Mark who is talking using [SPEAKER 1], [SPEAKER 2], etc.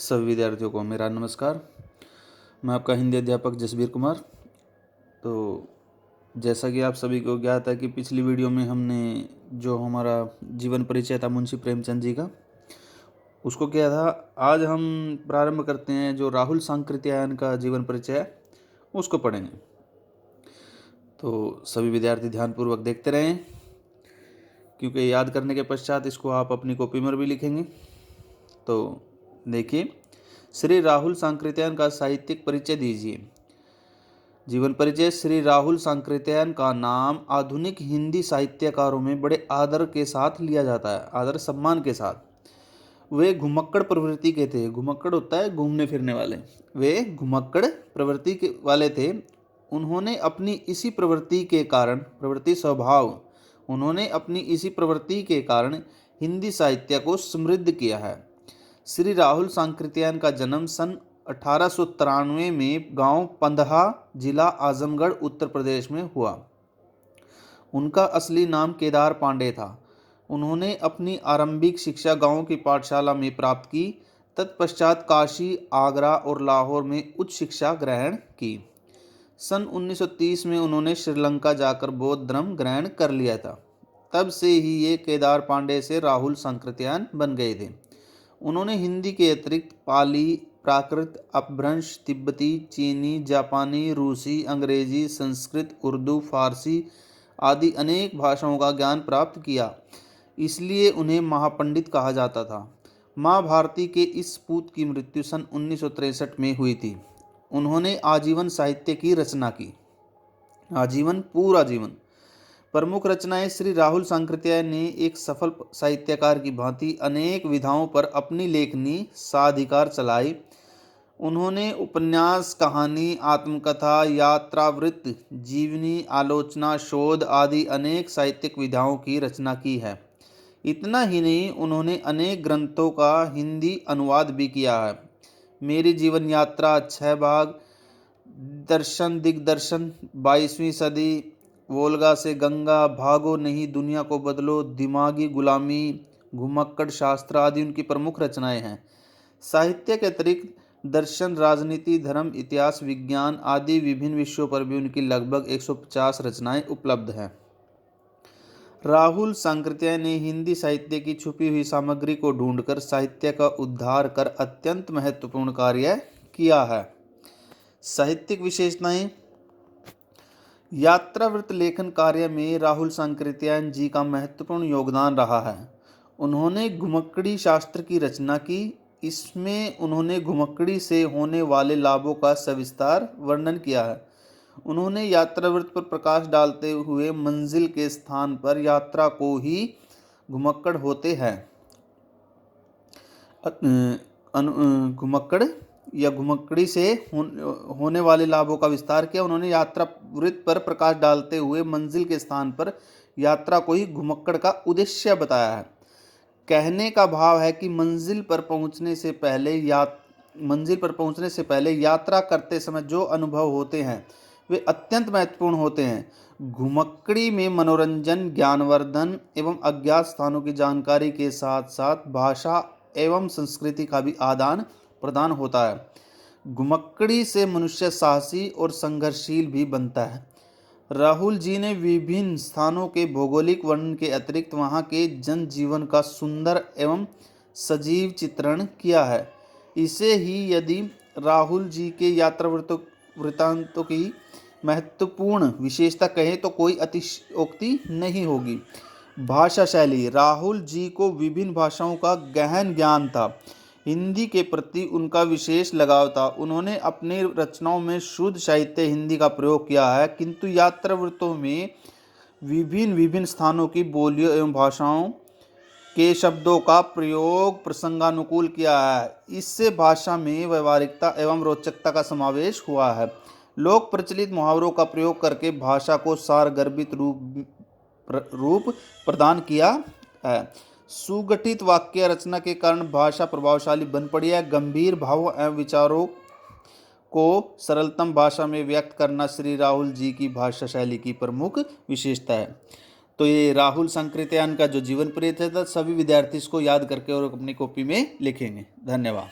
[SPEAKER 1] सभी विद्यार्थियों को मेरा नमस्कार। मैं आपका हिंदी अध्यापक जसबीर कुमार। तो जैसा कि आप सभी को ज्ञात है कि पिछली वीडियो में हमने जो हमारा जीवन परिचय था मुंशी प्रेमचंद जी का, उसको किया था। आज हम प्रारंभ करते हैं जो राहुल सांकृत्यायन का जीवन परिचय है, उसको पढ़ेंगे। तो सभी विद्यार्थी ध्यानपूर्वक देखते रहें, क्योंकि याद करने के पश्चात इसको आप अपनी कॉपी में भी लिखेंगे। तो देखिए, श्री राहुल सांकृत्यायन का साहित्यिक परिचय दीजिए। जीवन परिचय। श्री राहुल सांकृत्यायन का नाम आधुनिक हिंदी साहित्यकारों में बड़े आदर के साथ लिया जाता है, आदर सम्मान के साथ। वे घुमक्कड़ प्रवृत्ति के थे। घुमक्कड़ होता है घूमने फिरने वाले। वे घुमक्कड़ प्रवृत्ति के वाले थे। उन्होंने अपनी इसी प्रवृत्ति के कारण हिंदी साहित्य को समृद्ध किया है। श्री राहुल सांकृत्यायन का जन्म सन 1893 में गांव पंदहा, जिला आजमगढ़, उत्तर प्रदेश में हुआ। उनका असली नाम केदार पांडे था। उन्होंने अपनी आरंभिक शिक्षा गांव की पाठशाला में प्राप्त की। तत्पश्चात काशी, आगरा और लाहौर में उच्च शिक्षा ग्रहण की। सन 1930 में उन्होंने श्रीलंका जाकर बौद्ध धर्म ग्रहण कर लिया था। तब से ही ये केदार पांडे से राहुल सांकृत्यायन बन गए थे। उन्होंने हिंदी के अतिरिक्त पाली, प्राकृत, अपभ्रंश, तिब्बती, चीनी, जापानी, रूसी, अंग्रेजी, संस्कृत, उर्दू, फारसी आदि अनेक भाषाओं का ज्ञान प्राप्त किया। इसलिए उन्हें महापंडित कहा जाता था। माँ भारती के इस पूत की मृत्यु सन 1963 में हुई थी। उन्होंने आजीवन साहित्य की रचना की। आजीवन, पूरा जीवन। प्रमुख रचनाएं। श्री राहुल सांकृत्यायन ने एक सफल साहित्यकार की भांति अनेक विधाओं पर अपनी लेखनी साधिकार चलाई। उन्होंने उपन्यास, कहानी, आत्मकथा, यात्रावृत्त, जीवनी, आलोचना, शोध आदि अनेक साहित्यिक विधाओं की रचना की है। इतना ही नहीं, उन्होंने अनेक ग्रंथों का हिंदी अनुवाद भी किया है। मेरी जीवन यात्रा, 6 भाग, दर्शन दिग्दर्शन, 22वीं सदी, वोल्गा से गंगा, भागो नहीं दुनिया को बदलो, दिमागी गुलामी, घुमक्कड़ शास्त्र आदि उनकी प्रमुख रचनाएं हैं। साहित्य के अतिरिक्त दर्शन, राजनीति, धर्म, इतिहास, विज्ञान आदि विभिन्न विषयों पर भी उनकी लगभग 150 रचनाएं उपलब्ध हैं। राहुल सांकृत्यायन ने हिंदी साहित्य की छुपी हुई सामग्री को ढूंढकर साहित्य का उद्धार कर अत्यंत महत्वपूर्ण कार्य किया है। साहित्यिक विशेषताएं। यात्रावृत्त लेखन कार्य में राहुल सांकृत्यायन जी का महत्वपूर्ण योगदान रहा है। उन्होंने घुमक्कड़ी शास्त्र की रचना की। इसमें उन्होंने घुमक्कड़ी से होने वाले लाभों का सविस्तार वर्णन किया है। उन्होंने यात्रावृत्त पर प्रकाश डालते हुए मंजिल के स्थान पर यात्रा को ही घुमक्कड़ होते हैं घुमक्कड़ या घुमक्कड़ी से होने वाले लाभों का विस्तार किया। उन्होंने यात्रा वृत्त पर प्रकाश डालते हुए मंजिल के स्थान पर यात्रा को ही घुमक्कड़ का उद्देश्य बताया है। कहने का भाव है कि मंजिल पर पहुंचने से पहले यात्रा करते समय जो अनुभव होते हैं वे अत्यंत महत्वपूर्ण होते हैं। घुमक्कड़ी में मनोरंजन, ज्ञानवर्धन एवं अज्ञात स्थानों की जानकारी के साथ साथ भाषा एवं संस्कृति का भी आदान प्रदान होता है। घुमक्कड़ी से मनुष्य साहसी और संघर्षशील भी बनता है। राहुल जी ने विभिन्न स्थानों के भौगोलिक वर्णन के अतिरिक्त वहां के जनजीवन का सुंदर एवं सजीव चित्रण किया है। इसे ही यदि राहुल जी के यात्रा वृत्तांतों की महत्वपूर्ण विशेषता कहें तो कोई अतिशयोक्ति नहीं होगी। भाषा शैली। राहुल जी को विभिन्न भाषाओं का गहन ज्ञान था। हिंदी के प्रति उनका विशेष लगाव था। उन्होंने अपनी रचनाओं में शुद्ध साहित्य हिंदी का प्रयोग किया है, किंतु यात्रावृत्तों में विभिन्न स्थानों की बोलियों एवं भाषाओं के शब्दों का प्रयोग प्रसंगानुकूल किया है। इससे भाषा में व्यवहारिकता एवं रोचकता का समावेश हुआ है। लोक प्रचलित मुहावरों का प्रयोग करके भाषा को सारगर्भित रूप प्रदान किया है। सुगठित वाक्य रचना के कारण भाषा प्रभावशाली बन पड़ी है। गंभीर भावों एवं विचारों को सरलतम भाषा में व्यक्त करना श्री राहुल जी की भाषा शैली की प्रमुख विशेषता है। तो ये राहुल सांकृत्यायन का जो जीवन परिचय था, सभी विद्यार्थी इसको याद करके और अपनी कॉपी में लिखेंगे। धन्यवाद।